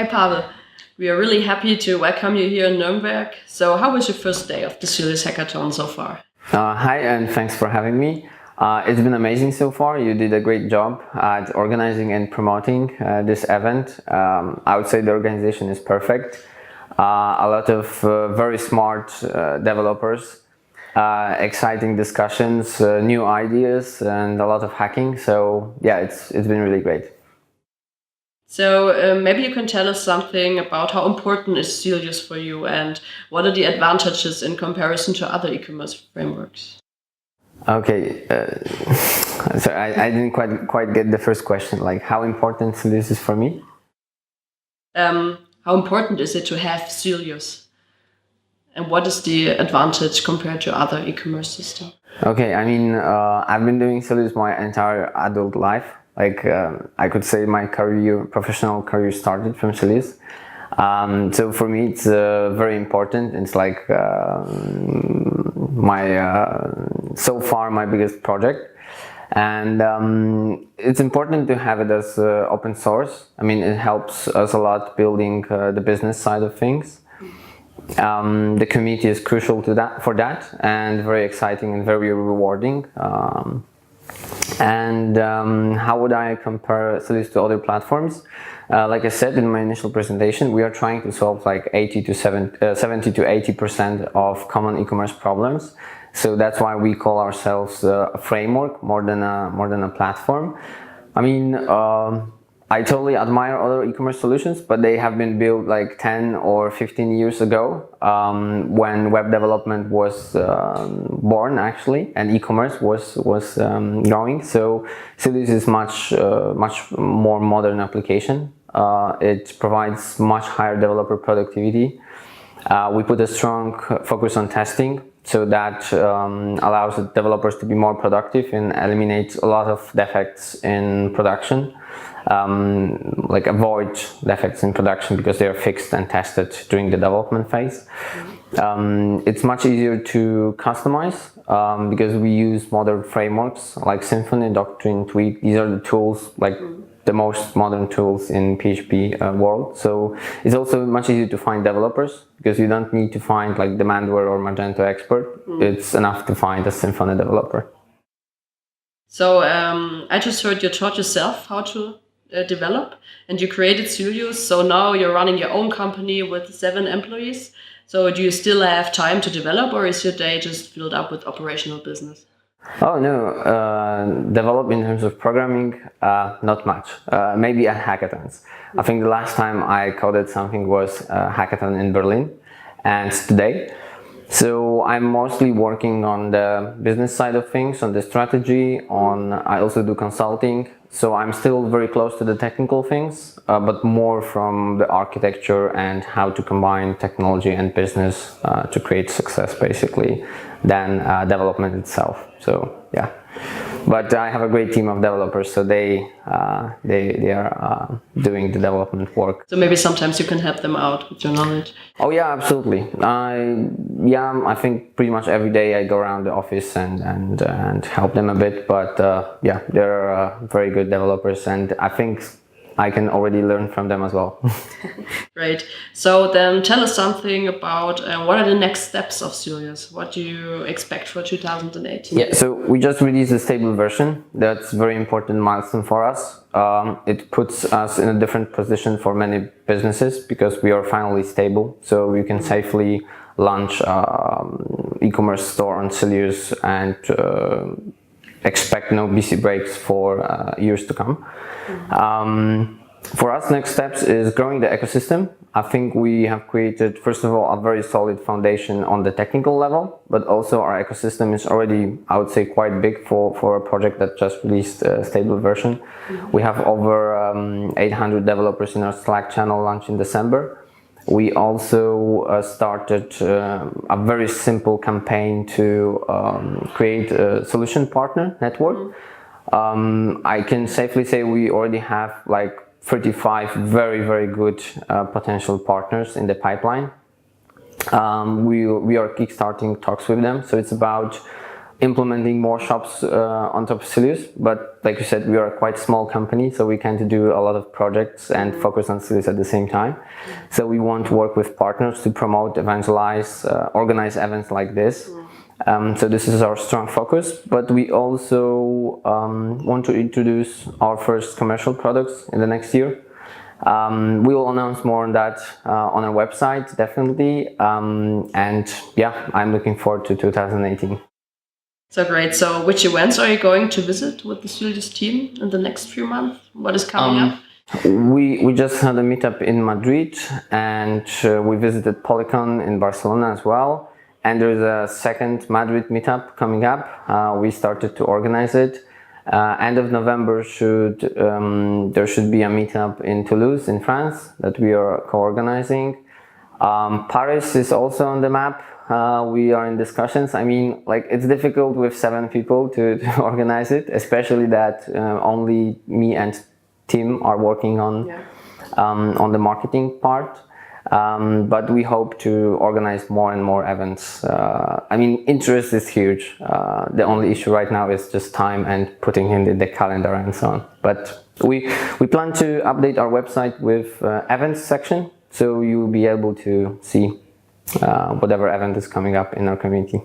Hi, Pavel. We are really happy to welcome you here in Nürnberg. So how was your first day of the Sylius Hackathon so far? Hi, and thanks for having me. It's been amazing so far. You did a great job at organizing and promoting this event. I would say the organization is perfect. A lot of very smart developers, exciting discussions, new ideas, and a lot of hacking. So yeah, it's been really great. So maybe you can tell us something about how important is Sylius for you and what are the advantages in comparison to other e-commerce frameworks? Okay, so I didn't quite get the first question, like how important Sylius is for me? How important is it to have Sylius? And what is the advantage compared to other e-commerce systems? Okay, I mean, I've been doing Sylius my entire adult life. Like I could say my professional career started from Sylius. So for me it's very important. It's like so far my biggest project, and it's important to have it as open source. I mean, it helps us a lot building the business side of things. The community is crucial for that, and very exciting and very rewarding. How would I compare Sylius to other platforms? Like I said in my initial presentation, we are trying to solve like 70 to 80% of common e-commerce problems. So that's why we call ourselves a framework more than a platform. I mean, I totally admire other e-commerce solutions, but they have been built like 10 or 15 years ago, when web development was born actually, and e-commerce was growing. So Sylius is much more modern application. It provides much higher developer productivity. We put a strong focus on testing, so that allows developers to be more productive and eliminates a lot of defects in production. Like avoid defects in production because they are fixed and tested during the development phase. It's much easier to customize because we use modern frameworks like Symfony, Doctrine, Tweak. These are the tools, like the most modern tools in PHP world. So it's also much easier to find developers because you don't need to find like Demandware or Magento expert. It's enough to find a Symfony developer. So I just heard you taught yourself how to develop, and you created Sylius. So now you're running your own company with 7 employees. So do you still have time to develop, or is your day just filled up with operational business? Oh no, develop in terms of programming, not much. Maybe at hackathons. I think the last time I coded something was a hackathon in Berlin, and today. So I'm mostly working on the business side of things, on the strategy, I also do consulting. So I'm still very close to the technical things, but more from the architecture and how to combine technology and business to create success basically, than development itself. So yeah, but I have a great team of developers, so they are doing the development work. So maybe sometimes you can help them out with your knowledge. Oh yeah, absolutely. I think pretty much every day I go around the office and help them a bit. But yeah, they're very good developers, and I think I can already learn from them as well. Great. So then tell us something about what are the next steps of Sylius? What do you expect for 2018? Yeah, so we just released a stable version. That's a very important milestone for us. It puts us in a different position for many businesses because we are finally stable. So we can safely launch e-commerce store on Sylius and expect no busy breaks for years to come. For us, next steps is growing the ecosystem. I think we have created, first of all, a very solid foundation on the technical level, but also our ecosystem is already, I would say, quite big for a project that just released a stable version. We have over 800 developers in our Slack channel launched in December. We also started a very simple campaign to create a solution partner network. I can safely say we already have like 35 very good potential partners in the pipeline. We are kickstarting talks with them, so it's about implementing more shops on top of Sylius, but like you said, we are a quite small company, so we can't do a lot of projects and focus on Sylius at the same time. So we want to work with partners to promote, evangelize, organize events like this. So this is our strong focus, but we also want to introduce our first commercial products in the next year. We will announce more on that on our website, definitely. And yeah, I'm looking forward to 2018. So great. So which events are you going to visit with the Sylius team in the next few months? What is coming up? We just had a meetup in Madrid, and we visited Polycon in Barcelona as well. And there's a second Madrid meetup coming up. We started to organize it. End of November there should be a meetup in Toulouse in France that we are co-organizing. Paris is also on the map. We are in discussions. I mean, like, it's difficult with 7 people to organize it, especially that only me and Tim are working on the marketing part. But we hope to organize more and more events. I mean, interest is huge. The only issue right now is just time and putting in the calendar and so on. But we plan to update our website with events section, so you'll be able to see whatever event is coming up in our community.